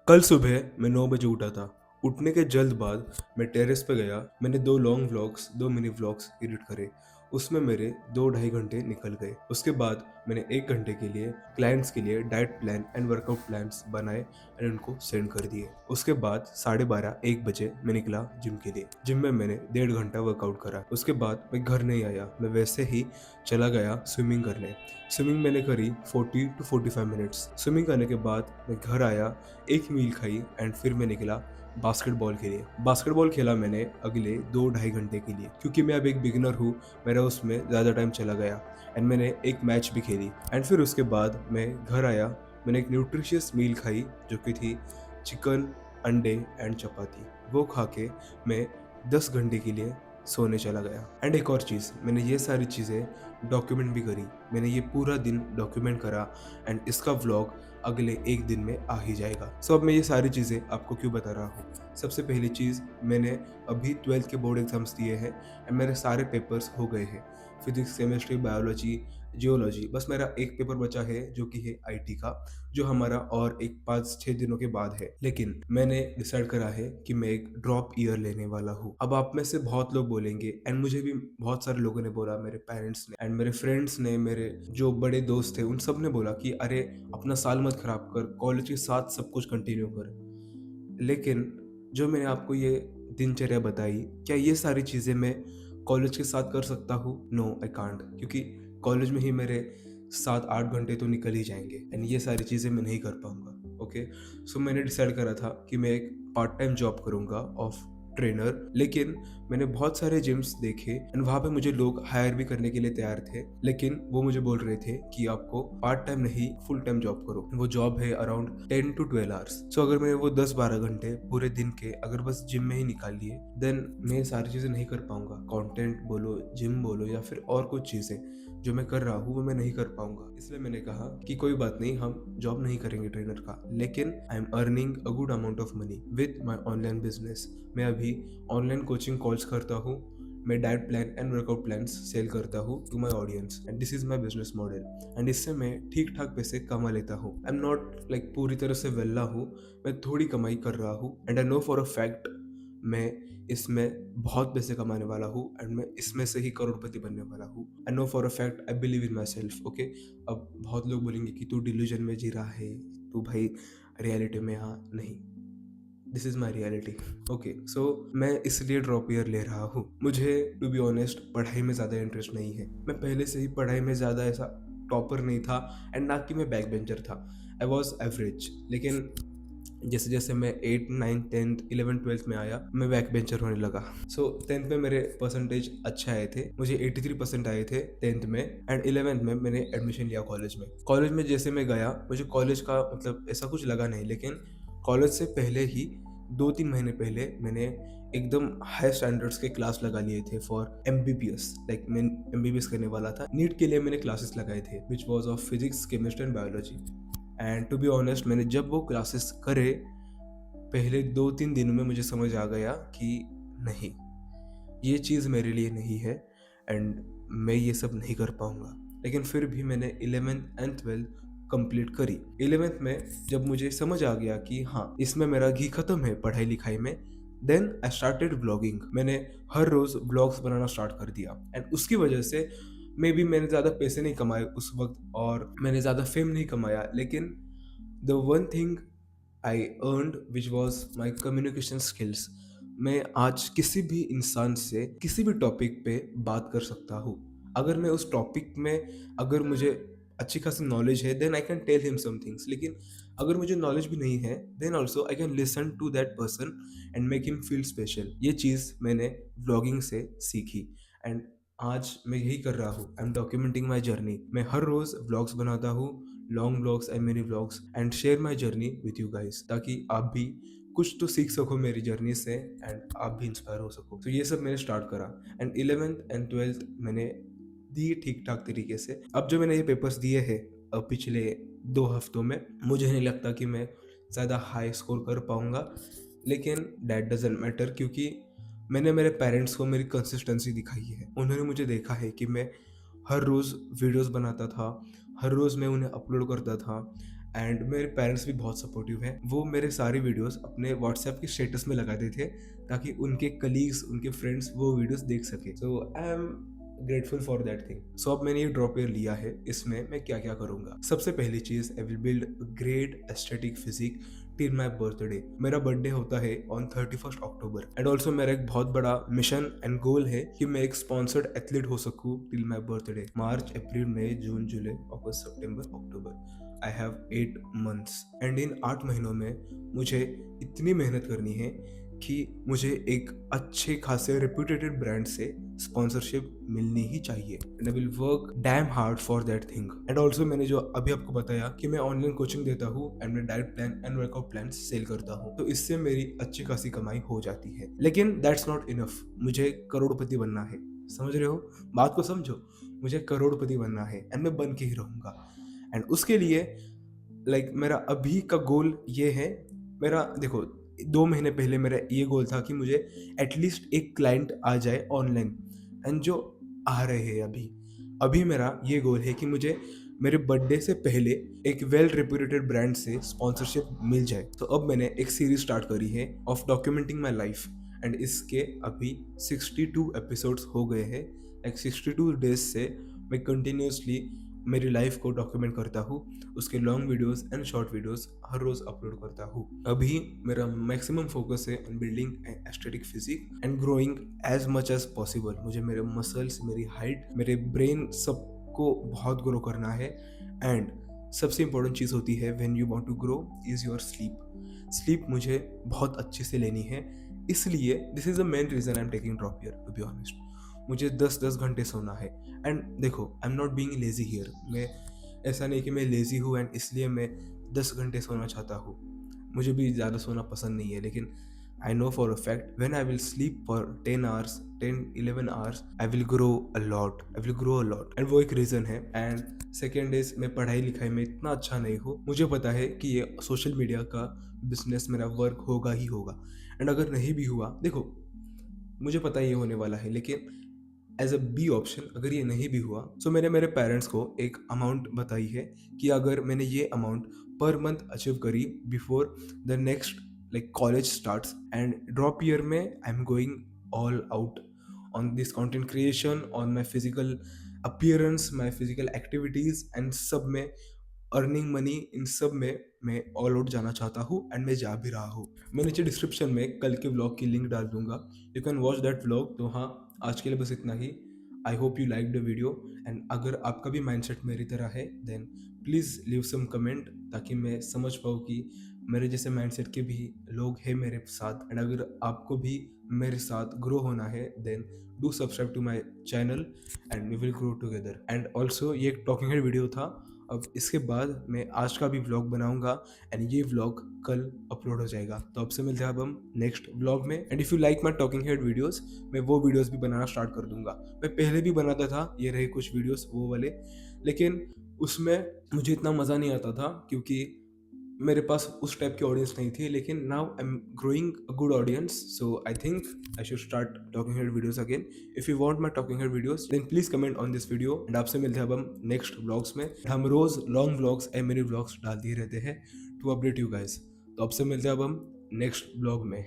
कल सुबह मैं 9 बजे उठा था। उठने के जल्द बाद मैं टेरेस पे गया। मैंने 2 long vlogs, 2 mini vlogs edit करे। उसमें मेरे 2 ढाई घंटे निकल गए। उसके बाद मैंने 1 घंटे के लिए क्लाइंट्स के लिए diet plan and workout plans बनाए एंड उनको सेंड कर दिए। उसके बाद 12:30 1 बजे मैं निकला जिम के लिए। जिम में मैंने 1.5 घंटा वर्कआउट करा। उसके बाद मैं घर नहीं आया, मैं वैसे ही चला गया स्विमिंग करने। स्विमिंग मैंने करी 40 टू 45 मिनट्स। स्विमिंग करने के बाद मैं घर आया, एक मील खाई एंड फिर मैं निकला बास्केटबॉल के लिए। बास्केटबॉल खेला मैंने अगले 2 ढाई घंटे के लिए, क्योंकि मैं अब एक बिगिनर हूँ। मेरा उसमें ज़्यादा टाइम चला गया एंड मैंने एक मैच भी खेली। एंड फिर उसके बाद मैं घर आया, मैंने एक न्यूट्रिशियस मील खाई जो कि थी चिकन, अंडे एंड चपाती। वो खा के मैं 10 घंटे के लिए सोने चला गया। एंड एक और चीज़, मैंने ये सारी चीज़ें डॉक्यूमेंट भी करी। मैंने ये पूरा दिन डॉक्यूमेंट करा एंड इसका व्लॉग अगले एक दिन में आ ही जाएगा। अब मैं ये सारी चीज़ें आपको क्यों बता रहा हूँ। सबसे पहली चीज़, मैंने अभी 12th के बोर्ड एग्जाम्स दिए हैं एंड मेरे सारे पेपर्स हो गए हैं। फिजिक्स, केमिस्ट्री, बायोलॉजी, जियोलॉजी, बस मेरा एक पेपर बचा है जो कि है आईटी का, जो हमारा और एक 5-6 दिनों के बाद है। लेकिन मैंने डिसाइड करा है कि मैं एक ड्रॉप ईयर लेने वाला हूँ। अब आप में से बहुत लोग बोलेंगे एंड मुझे भी बहुत सारे लोगों ने बोला, मेरे पेरेंट्स ने एंड मेरे फ्रेंड्स ने, मेरे जो बड़े दोस्त थे उन सब ने बोला कि अरे अपना साल मत खराब कर, कॉलेज के साथ सब कुछ कंटिन्यू कर। लेकिन जो मैंने आपको ये दिनचर्या बताई, क्या ये सारी चीज़ें मैं कॉलेज के साथ कर सकता हूँ? नो, आई कांट, क्योंकि कॉलेज में ही मेरे 7-8 घंटे तो निकल ही जाएंगे एंड ये सारी चीज़ें मैं नहीं कर पाऊंगा। ओके, सो मैंने डिसाइड करा था कि मैं एक पार्ट टाइम जॉब करूंगा ऑफ ट्रेनर। लेकिन मैंने बहुत सारे जिम्स देखे एंड वहाँ पे मुझे लोग हायर भी करने के लिए तैयार थे, लेकिन वो मुझे बोल रहे थे कि आपको पार्ट टाइम नहीं फुल टाइम जॉब करो। वो जॉब है अराउंड 10 to 12 आवर्स। सो अगर मैंने वो 10-12 घंटे पूरे दिन के अगर बस जिम में ही निकाल लिए, देन मैं ये सारी चीज़ें नहीं कर पाऊंगा। कंटेंट बोलो, जिम बोलो या फिर और कुछ चीज़ें जो मैं कर रहा हूँ वो मैं नहीं कर पाऊंगा। इसलिए मैंने कहा कि कोई बात नहीं, हम जॉब नहीं करेंगे ट्रेनर का, लेकिन I am earning a good amount of money with my online business. मैं अभी ऑनलाइन कोचिंग कॉल्स करता हूँ, मैं diet plan and workout plans sell करता हूँ to my audience and this is my business model. And इससे मैं ठीक ठाक पैसे कमा लेता हूँ। आई एम नॉट लाइक पूरी तरह से वेल्ला हूँ, मैं थोड़ी कमाई कर रहा हूँ and I know for a fact मैं इसमें बहुत पैसे कमाने वाला हूँ एंड मैं इसमें से ही करोड़पति बनने वाला हूँ। I know for a fact, I believe in my self. Okay, अब बहुत लोग बोलेंगे कि तू डिल्यूजन में जी रहा है, तू भाई रियलिटी में आ नहीं। This is my reality. Okay, so मैं इसलिए ड्रॉप ईयर ले रहा हूँ। मुझे टू बी ऑनेस्ट पढ़ाई में ज़्यादा इंटरेस्ट नहीं है। मैं पहले से ही पढ़ाई में ज़्यादा ऐसा टॉपर नहीं था एंड ना कि मैं बैक बेंचर था। I was average. लेकिन जैसे जैसे मैं 8, 9, 10th, 11th, 12th में आया, मैं बैक बेंचर होने लगा। सो 10th में मेरे परसेंटेज अच्छे आए थे, मुझे 83% आए थे 10th में। एंड 11th में मैंने एडमिशन लिया कॉलेज में। कॉलेज में जैसे मैं गया, मुझे कॉलेज का मतलब ऐसा कुछ लगा नहीं, लेकिन कॉलेज से पहले ही 2-3 महीने पहले मैंने एकदम हाई स्टैंडर्ड्स के क्लास लगा लिए थे फॉर एमबीबीएस। लाइक मैं एमबीबीएस करने वाला था। नीट के लिए मैंने क्लासेस लगाए थे which was of physics, chemistry and biology. And to be honest, मैंने जब वो क्लासेस करे, पहले 2-3 दिनों में मुझे समझ आ गया कि नहीं, ये चीज़ मेरे लिए नहीं है एंड मैं ये सब नहीं कर पाऊंगा। लेकिन फिर भी मैंने 11th एंड 12th कंप्लीट करी। 11th में जब मुझे समझ आ गया कि हाँ, इसमें मेरा घी खत्म है पढ़ाई लिखाई में, देन आई स्टार्टेड ब्लॉगिंग। मैंने हर रोज़ ब्लॉग्स बनाना स्टार्ट कर दिया एंड उसकी वजह से मे बी मैंने ज़्यादा पैसे नहीं कमाए उस वक्त और मैंने ज़्यादा फेम नहीं कमाया, लेकिन the one thing I earned which was my communication skills. मैं आज किसी भी इंसान से किसी भी टॉपिक पे बात कर सकता हूँ। अगर मैं उस टॉपिक में, अगर मुझे अच्छी खासी नॉलेज है, then I can tell him some things. लेकिन अगर मुझे नॉलेज भी नहीं है, then also I can listen to that person and make him feel special. ये चीज़ मैंने व्लॉगिंग से सीखी एंड आज मैं यही कर रहा हूँ। I am documenting my journey. मैं हर रोज़ व्लॉग्स बनाता हूँ, long vlogs and mini vlogs, and share my journey with you guys, ताकि आप भी कुछ तो सीख सको मेरी जर्नी से एंड आप भी इंस्पायर हो सको। तो ये सब मैंने स्टार्ट करा एंड 11th एंड 12th मैंने दी ठीक ठाक तरीके से। अब जो मैंने ये पेपर्स दिए हैं पिछले 2 हफ्तों में, मुझे नहीं लगता कि मैं ज़्यादा हाई स्कोर कर पाऊँगा, लेकिन डैट डजेंट मैटर, क्योंकि मैंने मेरे पेरेंट्स को मेरी कंसिस्टेंसी दिखाई है। उन्होंने मुझे देखा है कि मैं हर रोज़ वीडियोस बनाता था, हर रोज़ मैं उन्हें अपलोड करता था एंड मेरे पेरेंट्स भी बहुत सपोर्टिव हैं। वो मेरे सारी वीडियोस अपने व्हाट्सएप के स्टेटस में लगाते थे ताकि उनके कलीग्स, उनके फ्रेंड्स वो वीडियोस देख सके। So I am grateful for that thing. So अब मैंने ये ड्रॉप ईयर लिया है, इसमें मैं क्या क्या करूंगा। सबसे पहली चीज, I will build great aesthetic physique till my birthday. मेरा बर्थडे होता है ऑन 31 अक्टूबर एंड ऑल्सो मेरा एक बहुत बड़ा मिशन एंड गोल है कि मैं एक स्पॉन्सर्ड एथलीट हो सकूं टिल माई बर्थडे। मार्च, अप्रैल, मई, जून, जुलाई, अगस्त, सितंबर, अक्टूबर। आई हैव 8 months एंड इन 8 महीनों में मुझे इतनी मेहनत करनी है कि मुझे एक अच्छे खासे रेप्यूटेटेड ब्रांड से स्पॉन्सरशिप मिलनी ही चाहिए and I will work dam hard for that thing. And also मैंने जो अभी आपको बताया कि मैं ऑनलाइन कोचिंग देता हूँ एंड मैं diet plan and workout plan sell करता हूँ, तो इससे मेरी अच्छी खासी कमाई हो जाती है। लेकिन दैट्स नॉट इनफ, मुझे करोड़पति बनना है। समझ रहे हो बात को, समझो। मुझे करोड़पति बनना है एंड मैं बन के ही रहूंगा। एंड उसके लिए मेरा अभी का गोल ये है। मेरा देखो, 2 महीने पहले मेरा ये गोल था कि मुझे एटलीस्ट एक क्लाइंट आ जाए ऑनलाइन, एंड जो आ रहे हैं अभी। अभी मेरा ये गोल है कि मुझे मेरे बर्थडे से पहले एक वेल रेप्यूटेड ब्रांड से स्पॉन्सरशिप मिल जाए। तो अब मैंने एक सीरीज स्टार्ट करी है of documenting my life and इसके अभी 62 एपिसोड्स हो गए हैं। 62 डेज से मैं कंटिन्यूसली मेरी लाइफ को डॉक्यूमेंट करता हूँ, उसके long videos and short videos हर रोज अपलोड करता हूँ। अभी मेरा मैक्सिमम फोकस है on building aesthetic physique and growing as much as possible. मुझे मेरे मसल्स, मेरी हाइट, मेरे ब्रेन सबको बहुत ग्रो करना है। एंड सबसे इंपॉर्टेंट चीज़ होती है when you want to grow is your sleep. Sleep मुझे बहुत अच्छे से लेनी है, इसलिए this is the main reason I am taking drop year, to be honest. मुझे 10-10 घंटे सोना है। एंड देखो, I am not being lazy here. मैं ऐसा नहीं कि मैं लेजी हूँ एंड इसलिए मैं 10 घंटे सोना चाहता हूँ। मुझे भी ज़्यादा सोना पसंद नहीं है, लेकिन I know for a fact when I will sleep for 10 hours, 10-11 hours, I will grow a lot, I will grow a lot. And वो एक रीज़न है। एंड सेकेंड इज, मैं पढ़ाई लिखाई में इतना अच्छा नहीं हूँ। मुझे पता है कि ये सोशल मीडिया का बिजनेस मेरा वर्क होगा ही होगा। एंड अगर नहीं भी हुआ, देखो मुझे पता है ये होने वाला है, लेकिन एज अ बी ऑप्शन अगर ये नहीं भी हुआ, सो मैंने मेरे पेरेंट्स को एक अमाउंट बताई है कि अगर मैंने ये अमाउंट पर मंथ अचीव करी before the next college starts and drop year में, I am going all out on this content creation, on my physical appearance, my physical activities and सब में, अर्निंग मनी, इन सब में मैं all out जाना चाहता हूँ एंड मैं जा भी रहा हूँ। मैं नीचे डिस्क्रिप्शन में कल के व्लॉग की लिंक डाल दूंगा, you can watch that vlog. तो हाँ, आज के लिए बस इतना ही। I hope you like the video and अगर आपका भी माइंडसेट मेरी तरह है then please leave some comment, ताकि मैं समझ पाऊँ कि मेरे जैसे माइंडसेट के भी लोग हैं मेरे साथ। एंड अगर आपको भी मेरे साथ ग्रो होना है then do subscribe to my channel and we will grow together. And also ये एक टॉकिंग हेड वीडियो था। अब इसके बाद मैं आज का भी व्लॉग बनाऊंगा एंड ये व्लॉग कल अपलोड हो जाएगा। तो अब से मिलते हैं अब हम नेक्स्ट व्लॉग में। And if you like my talking head videos, मैं वो वीडियोस भी बनाना स्टार्ट कर दूंगा। मैं पहले भी बनाता था, ये रहे कुछ वीडियोस वो वाले, लेकिन उसमें मुझे इतना मज़ा नहीं आता था क्योंकि मेरे पास उस टाइप की ऑडियंस नहीं थी। लेकिन now I am growing a good audience, so I think I should start talking head videos again. If you want my talking head videos then please comment on this video. And आपसे मिलते हैं अब हम next vlogs में। हम रोज long vlogs and mini vlogs डालते ही रहते हैं टू अपडेट यू गाइस। तो आपसे मिलते हैं अब हम नेक्स्ट व्लॉग में।